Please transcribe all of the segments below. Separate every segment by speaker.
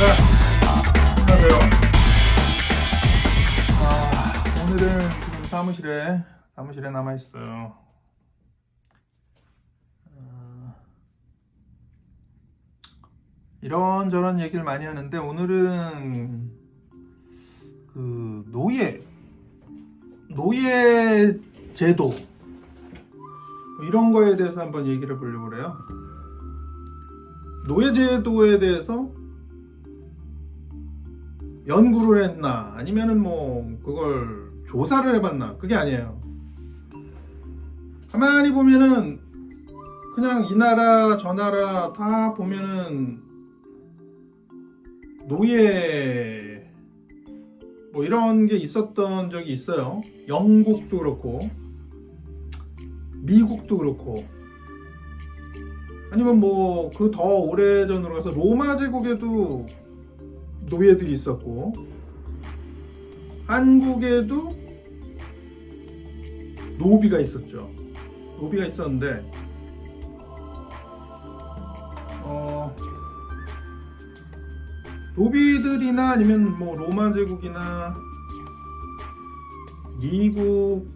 Speaker 1: 안녕하세요. 오늘은 지금 사무실에 남아 있어요. 이런저런 얘기를 많이 하는데 오늘은 그 노예 제도 이런 거에 대해서 한번 얘기를 해보려고 그래요. 노예 제도에 대해서 연구를 했나 아니면은 뭐 그걸 조사를 해봤나, 그게 아니에요. 가만히 보면은 그냥 이 나라 저 나라 다 보면은 노예 뭐 이런 게 있었던 적이 있어요. 영국도 그렇고 미국도 그렇고, 아니면 뭐 그 더 오래전으로 가서 로마 제국에도 노예들이 있었고, 한국에도 노비가 있었죠. 노비가 있었는데 노비들이나 아니면 뭐 로마 제국이나 미국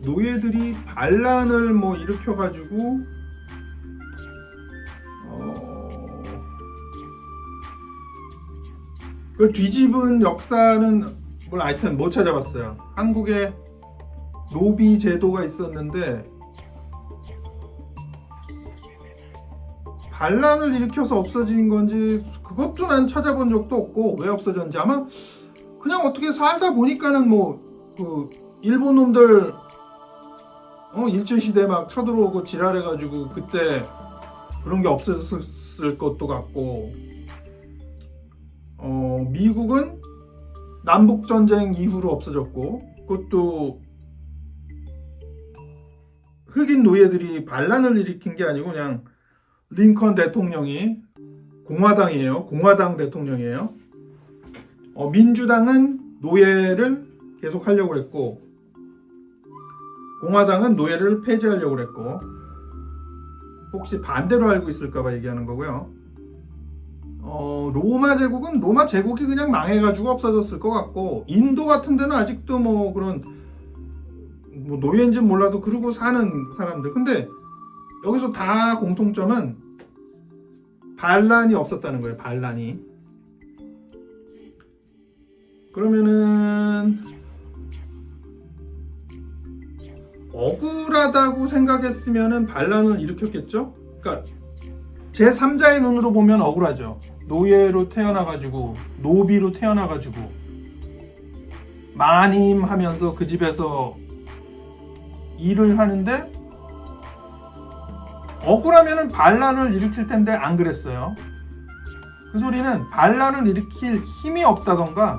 Speaker 1: 노예들이 반란을 뭐 일으켜 가지고 그걸 뒤집은 역사는 뭘 하여튼 못 찾아봤어요. 한국에 노비 제도가 있었는데 반란을 일으켜서 없어진 건지 그것도 난 찾아본 적도 없고, 왜 없어졌는지 아마 그냥 어떻게 살다 보니까는 뭐 그 일본 놈들 일제시대 막 쳐들어오고 지랄해가지고 그때 그런 게 없어졌을 것도 같고, 미국은 남북전쟁 이후로 없어졌고, 그것도 흑인 노예들이 반란을 일으킨 게 아니고 그냥 링컨 대통령이 공화당이에요. 공화당 대통령이에요. 민주당은 노예를 계속 하려고 했고, 공화당은 노예를 폐지하려고 했고, 혹시 반대로 알고 있을까봐 얘기하는 거고요. 로마 제국이 그냥 망해가지고 없어졌을 것 같고, 인도 같은 데는 아직도 뭐 그런 뭐 노예인지는 몰라도 그러고 사는 사람들. 근데 여기서 다 공통점은 반란이 없었다는 거예요. 반란이. 그러면은 억울하다고 생각했으면은 반란을 일으켰겠죠? 그러니까 제3자의 눈으로 보면 억울하죠. 노예로 태어나가지고 노비로 태어나가지고 마님 하면서 그 집에서 일을 하는데 억울하면은 반란을 일으킬 텐데 안 그랬어요. 그 소리는 반란을 일으킬 힘이 없다던가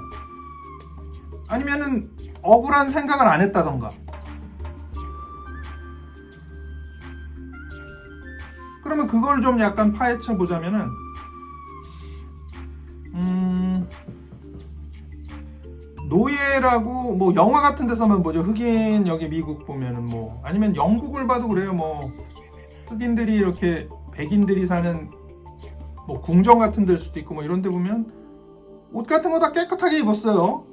Speaker 1: 아니면은 억울한 생각을 안 했다던가, 그러면 그걸 좀 약간 파헤쳐 보자면은 노예라고 뭐 영화 같은 데서만 보죠. 흑인 여기 미국 보면은 뭐, 아니면 영국을 봐도 그래요. 뭐 흑인들이 이렇게 백인들이 사는 뭐 궁정 같은 데일 수도 있고 뭐 이런 데 보면 옷 같은 거 다 깨끗하게 입었어요.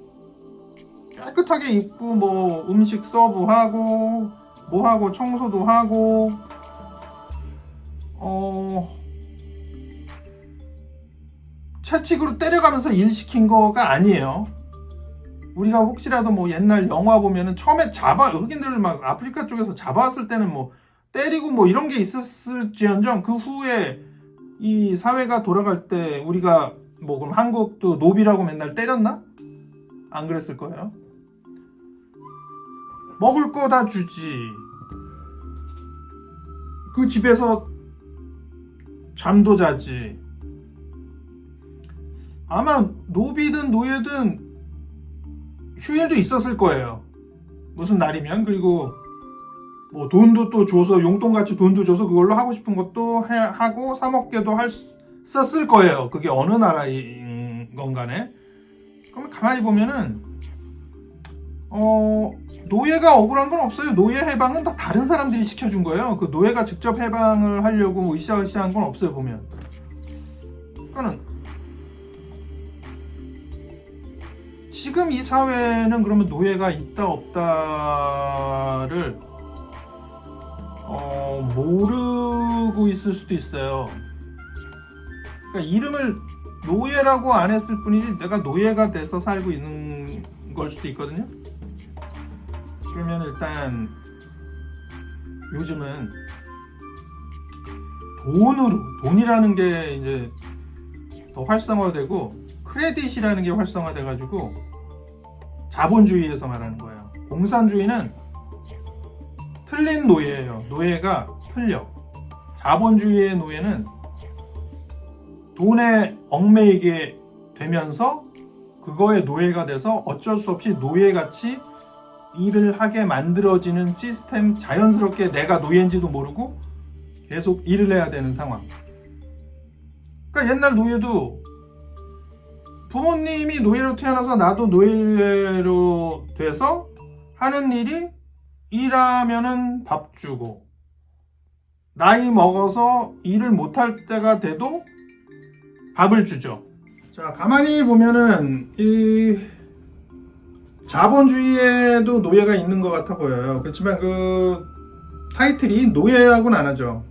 Speaker 1: 깨끗하게 입고 뭐 음식 서브하고 뭐 하고 청소도 하고 채찍으로 때려가면서 일 시킨 거가 아니에요. 우리가 혹시라도 뭐 옛날 영화 보면은 처음에 흑인들을 막 아프리카 쪽에서 잡아왔을 때는 뭐 때리고 뭐 이런 게 있었을지언정 그 후에 이 사회가 돌아갈 때 우리가 뭐 그럼 한국도 노비라고 맨날 때렸나? 안 그랬을 거예요. 먹을 거 다 주지. 그 집에서 잠도 자지. 아마 노비든 노예든 휴일도 있었을 거예요. 무슨 날이면. 그리고 뭐 돈도 또 줘서 용돈같이 돈도 줘서 그걸로 하고 싶은 것도 하고 사 먹게도 썼을 거예요. 그게 어느 나라인 건 간에. 그러면 가만히 보면은 노예가 억울한 건 없어요. 노예 해방은 다 다른 사람들이 시켜준 거예요. 그 노예가 직접 해방을 하려고 으쌰으쌰한 건 없어요. 보면. 그러니까는 지금 이 사회는 그러면 노예가 있다 없다를 모르고 있을 수도 있어요. 그러니까 이름을 노예라고 안 했을 뿐이지 내가 노예가 돼서 살고 있는 걸 수도 있거든요. 그러면 일단 요즘은 돈이라는 게 이제 더 활성화되고 크레딧이라는 게 활성화돼가지고 자본주의에서 말하는 거예요. 공산주의는 틀린 노예예요. 노예가 틀려. 자본주의의 노예는 돈에 얽매이게 되면서 그거에 노예가 돼서 어쩔 수 없이 노예같이 일을 하게 만들어지는 시스템, 자연스럽게 내가 노예인지도 모르고 계속 일을 해야 되는 상황. 그러니까 옛날 노예도 부모님이 노예로 태어나서 나도 노예로 돼서 하는 일이 일하면은 밥 주고 나이 먹어서 일을 못할 때가 돼도 밥을 주죠. 자, 가만히 보면은 이 자본주의에도 노예가 있는 것 같아 보여요. 그렇지만 그 타이틀이 노예하고는 안 하죠.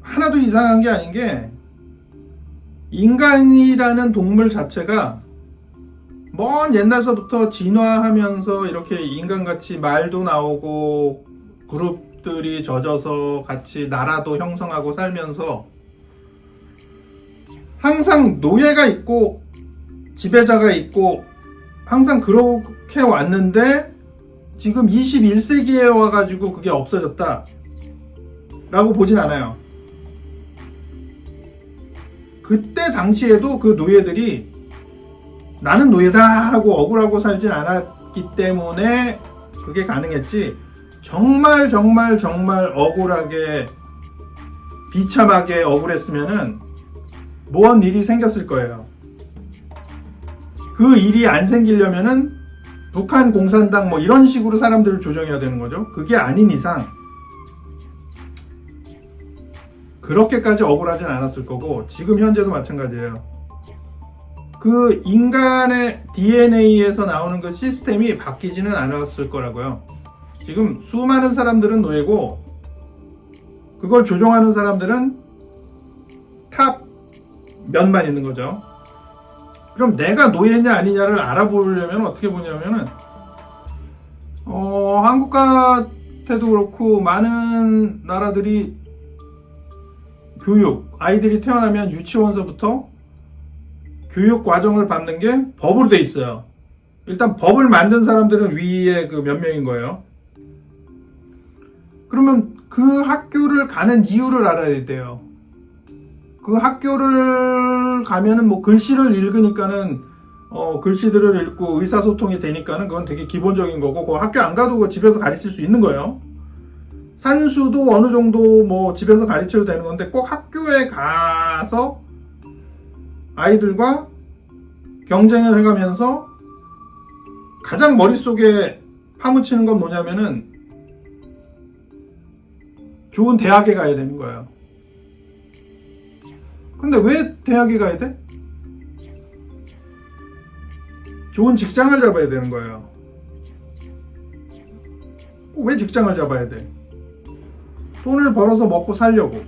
Speaker 1: 하나도 이상한 게 아닌 게 인간이라는 동물 자체가 먼 옛날서부터 진화하면서 이렇게 인간같이 말도 나오고 그룹들이 젖어서 같이 나라도 형성하고 살면서 항상 노예가 있고 지배자가 있고 항상 그렇게 왔는데 지금 21세기에 와가지고 그게 없어졌다 라고 보진 않아요. 그때 당시에도 그 노예들이 나는 노예다 하고 억울하고 살진 않았기 때문에 그게 가능했지, 정말 억울하게 비참하게 억울했으면은 뭔 일이 생겼을 거예요. 그 일이 안 생기려면은 북한 공산당 뭐 이런 식으로 사람들을 조정해야 되는 거죠. 그게 아닌 이상 그렇게까지 억울하진 않았을 거고, 지금 현재도 마찬가지예요. 그 인간의 DNA에서 나오는 그 시스템이 바뀌지는 않았을 거라고요. 지금 수많은 사람들은 노예고 그걸 조종하는 사람들은 탑 몇만 있는 거죠. 그럼 내가 노예냐 아니냐를 알아보려면 어떻게 보냐면은 한국 같아도 그렇고 많은 나라들이 교육, 아이들이 태어나면 유치원서부터 교육 과정을 밟는 게 법으로 돼 있어요. 일단 법을 만든 사람들은 위에 그 몇 명인 거예요. 그러면 그 학교를 가는 이유를 알아야 돼요. 그 학교를 가면은 뭐 글씨를 읽으니까는 글씨들을 읽고 의사소통이 되니까는 그건 되게 기본적인 거고, 그 학교 안 가도 그 집에서 가르칠 수 있는 거예요. 산수도 어느 정도 뭐 집에서 가르쳐도 되는 건데, 꼭 학교에 가서 아이들과 경쟁을 해가면서 가장 머릿속에 파묻히는 건 뭐냐면은 좋은 대학에 가야 되는 거예요. 근데 왜 대학에 가야 돼? 좋은 직장을 잡아야 되는 거예요. 왜 직장을 잡아야 돼? 돈을 벌어서 먹고 살려고.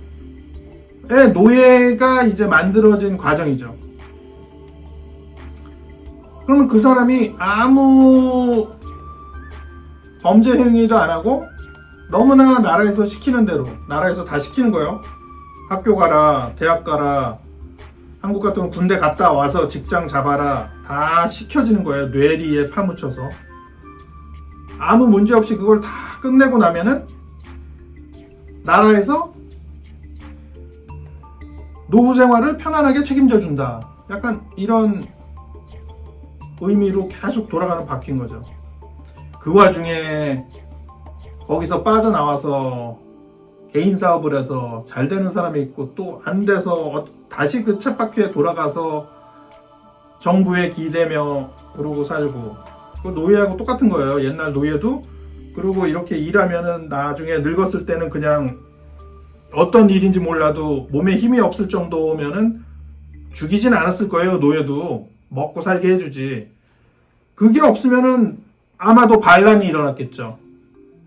Speaker 1: 노예가 이제 만들어진 과정이죠. 그러면 그 사람이 아무 범죄 행위도 안 하고 너무나 나라에서 시키는 대로, 나라에서 다 시키는 거예요. 학교 가라, 대학 가라, 한국 같으면 군대 갔다 와서 직장 잡아라, 다 시켜지는 거예요. 뇌리에 파묻혀서. 아무 문제 없이 그걸 다 끝내고 나면은 나라에서 노후 생활을 편안하게 책임져 준다. 약간 이런 의미로 계속 돌아가는 바뀐 거죠. 그 와중에 거기서 빠져나와서 개인 사업을 해서 잘 되는 사람이 있고, 또 안 돼서 다시 그 쳇바퀴에 돌아가서 정부에 기대며 그러고 살고. 그 노예하고 똑같은 거예요. 옛날 노예도 그러고 이렇게 일하면은 나중에 늙었을 때는 그냥 어떤 일인지 몰라도 몸에 힘이 없을 정도면은 죽이진 않았을 거예요. 노예도 먹고 살게 해주지. 그게 없으면은 아마도 반란이 일어났겠죠.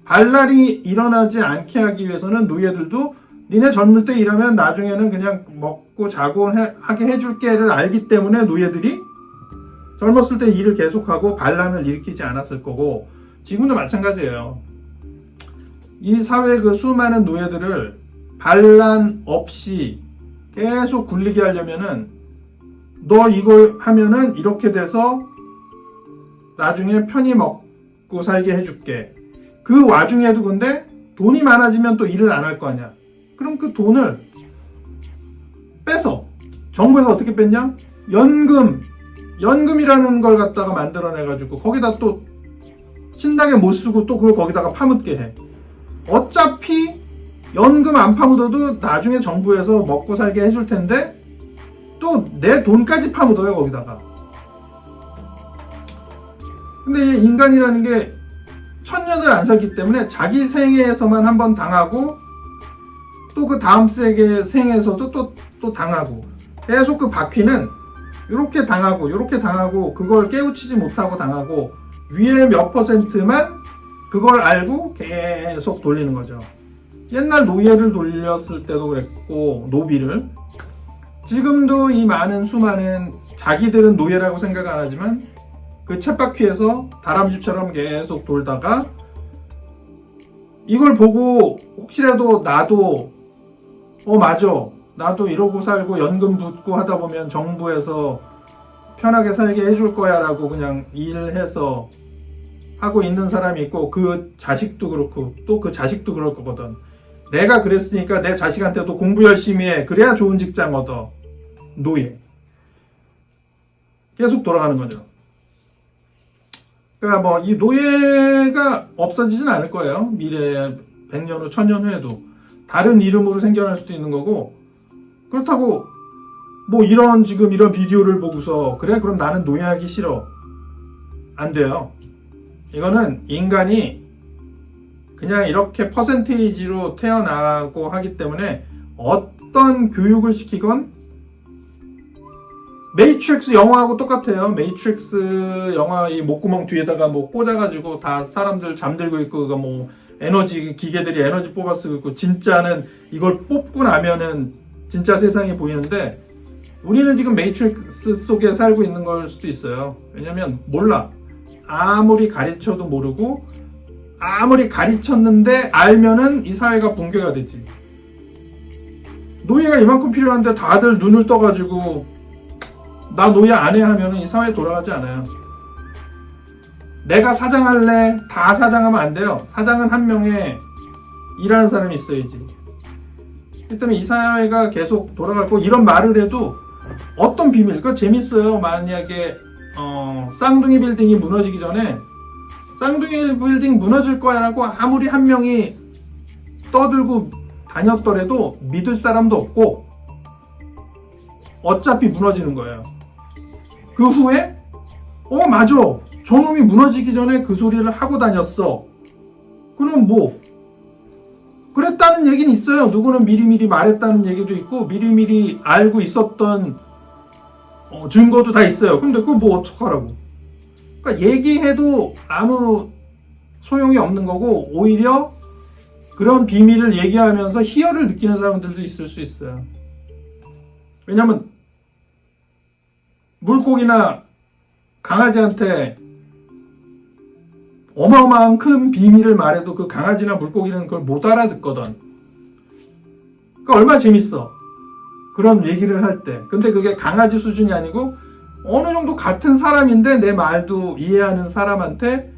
Speaker 1: 반란이 일어나지 않게 하기 위해서는 노예들도 니네 젊을 때 일하면 나중에는 그냥 먹고 자고 하게 해줄게를 알기 때문에 노예들이 젊었을 때 일을 계속하고 반란을 일으키지 않았을 거고, 지금도 마찬가지예요. 이 사회 그 수많은 노예들을 반란 없이 계속 굴리게 하려면은 너 이거 하면은 이렇게 돼서 나중에 편히 먹고 살게 해줄게. 그 와중에도 근데 돈이 많아지면 또 일을 안 할 거 아니야. 그럼 그 돈을 뺏어. 정부에서 어떻게 뺐냐? 연금이라는 걸 갖다가 만들어내가지고 거기다 또 신나게 못 쓰고 또 그걸 거기다가 파묻게 해. 어차피 연금 안 파묻어도 나중에 정부에서 먹고 살게 해줄 텐데 또 내 돈까지 파묻어요, 거기다가. 근데 인간이라는 게 천년을 안 살기 때문에 자기 생애에서만 한번 당하고 또 그 다음 세계 생에서도 또 당하고, 계속 그 바퀴는 이렇게 당하고 그걸 깨우치지 못하고 당하고, 위에 몇 퍼센트만 그걸 알고 계속 돌리는 거죠. 옛날 노예를 돌렸을 때도 그랬고, 노비를. 지금도 이 수많은 자기들은 노예라고 생각 안 하지만 그 쳇바퀴에서 다람쥐처럼 계속 돌다가 이걸 보고 혹시라도 나도 맞아, 나도 이러고 살고 연금 붙고 하다 보면 정부에서 편하게 살게 해줄 거야 라고 그냥 일해서 하고 있는 사람이 있고, 그 자식도 그렇고 또 그 자식도 그럴 거거든. 내가 그랬으니까 내 자식한테도 공부 열심히 해, 그래야 좋은 직장 얻어. 노예. 계속 돌아가는 거죠. 그러니까 뭐 이 노예가 없어지진 않을 거예요. 미래에 100년 후, 1000년 후에도 다른 이름으로 생겨날 수도 있는 거고, 그렇다고 뭐 지금 이런 비디오를 보고서 그래 그럼 나는 노예하기 싫어, 안 돼요. 이거는 인간이 그냥 이렇게 퍼센테이지로 태어나고 하기 때문에 어떤 교육을 시키건, 매트릭스 영화하고 똑같아요. 매트릭스 영화 이 목구멍 뒤에다가 뭐 꽂아가지고 다 사람들 잠들고 있고, 그거 뭐 기계들이 에너지 뽑아 쓰고 있고, 진짜는 이걸 뽑고 나면은 진짜 세상이 보이는데, 우리는 지금 매트릭스 속에 살고 있는 걸 수도 있어요. 왜냐면 몰라. 아무리 가르쳐도 모르고, 아무리 가르쳤는데 알면은 이 사회가 붕괴가 되지. 노예가 이만큼 필요한데 다들 눈을 떠가지고 나 노예 안 해 하면은 이 사회 돌아가지 않아요. 내가 사장할래, 다 사장하면 안 돼요. 사장은 한 명의 일하는 사람이 있어야지. 그렇기 때문에 이 사회가 계속 돌아갈 거고, 이런 말을 해도 어떤 비밀, 그거 재밌어요. 만약에 쌍둥이 빌딩이 무너지기 전에 쌍둥이 빌딩 무너질 거야 라고 아무리 한 명이 떠들고 다녔더라도 믿을 사람도 없고 어차피 무너지는 거예요. 그 후에 맞아, 저놈이 무너지기 전에 그 소리를 하고 다녔어. 그럼 뭐 그랬다는 얘기는 있어요. 누구는 미리미리 말했다는 얘기도 있고 미리미리 알고 있었던 증거도 다 있어요. 근데 그거 뭐 어떡하라고. 그러니까 얘기해도 아무 소용이 없는 거고, 오히려 그런 비밀을 얘기하면서 희열을 느끼는 사람들도 있을 수 있어요. 왜냐면 물고기나 강아지한테 어마어마한 큰 비밀을 말해도 그 강아지나 물고기는 그걸 못 알아듣거든. 그러니까 얼마나 재밌어, 그런 얘기를 할 때. 근데 그게 강아지 수준이 아니고 어느 정도 같은 사람인데 내 말도 이해하는 사람한테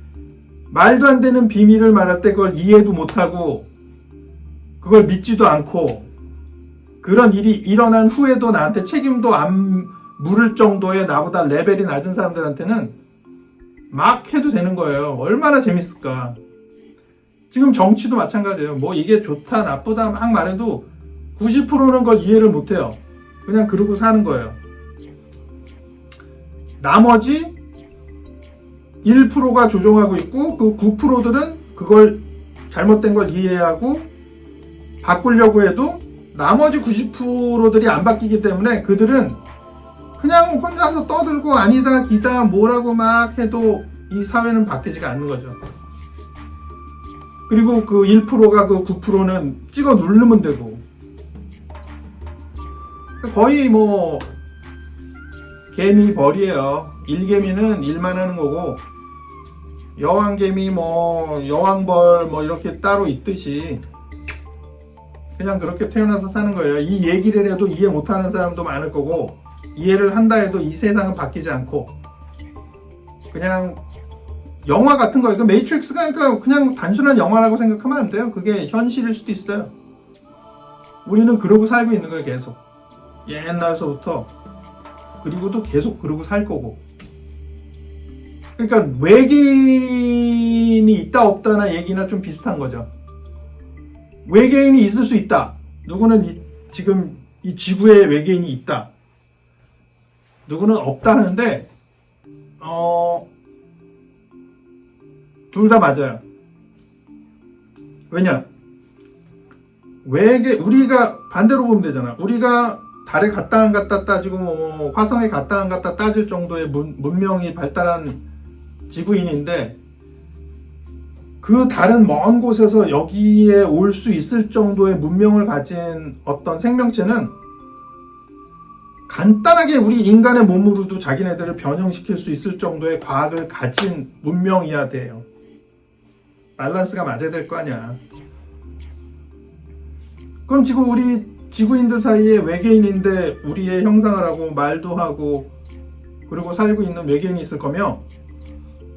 Speaker 1: 말도 안 되는 비밀을 말할 때 그걸 이해도 못하고 그걸 믿지도 않고, 그런 일이 일어난 후에도 나한테 책임도 안 물을 정도의 나보다 레벨이 낮은 사람들한테는 막 해도 되는 거예요. 얼마나 재밌을까. 지금 정치도 마찬가지예요. 뭐 이게 좋다 나쁘다 막 말해도 90%는 그걸 이해를 못해요. 그냥 그러고 사는 거예요. 나머지 1%가 조종하고 있고, 그 9%들은 그걸 잘못된 걸 이해하고 바꾸려고 해도 나머지 90%들이 안 바뀌기 때문에 그들은 그냥 혼자서 떠들고 아니다 기다 뭐라고 막 해도 이 사회는 바뀌지가 않는 거죠. 그리고 그 1%가 그 9%는 찍어 누르면 되고, 거의 뭐 개미 벌이에요. 일개미는 일만 하는 거고, 여왕개미 뭐 여왕벌 뭐 이렇게 따로 있듯이 그냥 그렇게 태어나서 사는 거예요. 이 얘기를 해도 이해 못하는 사람도 많을 거고, 이해를 한다 해도 이 세상은 바뀌지 않고 그냥 영화 같은 거예요. 그 매트릭스가 그러니까 그냥 단순한 영화라고 생각하면 안 돼요. 그게 현실일 수도 있어요. 우리는 그러고 살고 있는 거예요. 계속 옛날서부터. 그리고 또 계속 그러고 살 거고. 그러니까 외계인이 있다 없다나 얘기나 좀 비슷한 거죠. 외계인이 있을 수 있다. 누구는 지금 이 지구에 외계인이 있다. 누구는 없다 하는데 둘 다 맞아요. 왜냐? 우리가 반대로 보면 되잖아. 우리가 달에 갔다 안 갔다 따지고 뭐 화성에 갔다 안 갔다 따질 정도의 문명이 발달한 지구인인데, 그 다른 먼 곳에서 여기에 올 수 있을 정도의 문명을 가진 어떤 생명체는 간단하게 우리 인간의 몸으로도 자기네들을 변형시킬 수 있을 정도의 과학을 가진 문명이어야 돼요. 밸런스가 맞아야 될 거 아니야. 그럼 지금 우리 지구인들 사이에 외계인인데 우리의 형상을 하고 말도 하고 그리고 살고 있는 외계인이 있을 거며,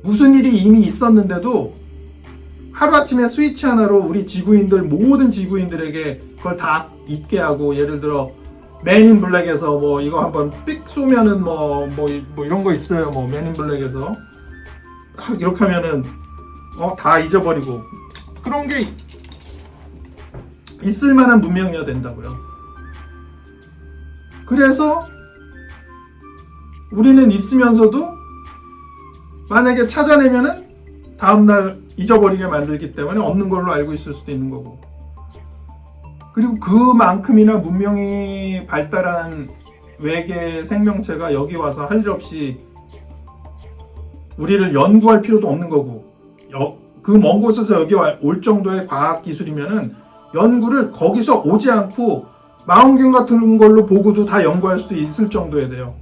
Speaker 1: 무슨 일이 이미 있었는데도 하루아침에 스위치 하나로 우리 지구인들, 모든 지구인들에게 그걸 다 잊게 하고, 예를 들어 맨인 블랙에서 뭐 이거 한번 삑 쏘면은 뭐 이런 거 있어요. 뭐 맨인 블랙에서 이렇게 하면은 다 잊어버리고, 그런 게 있을 만한 문명이어야 된다고요. 그래서 우리는 있으면서도 만약에 찾아내면은 다음날 잊어버리게 만들기 때문에 없는 걸로 알고 있을 수도 있는 거고, 그리고 그만큼이나 문명이 발달한 외계 생명체가 여기 와서 할 일 없이 우리를 연구할 필요도 없는 거고, 그 먼 곳에서 여기 올 정도의 과학 기술이면은 연구를 거기서 오지 않고 망원경 같은 걸로 보고도 다 연구할 수도 있을 정도에 돼요.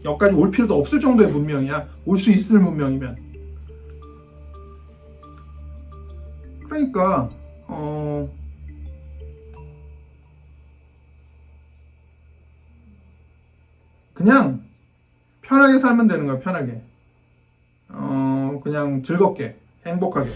Speaker 1: 여기까지 올 필요도 없을 정도의 문명이야. 올 수 있을 문명이면. 그러니까 그냥 편하게 살면 되는 거야. 편하게. 그냥 즐겁게, 행복하게.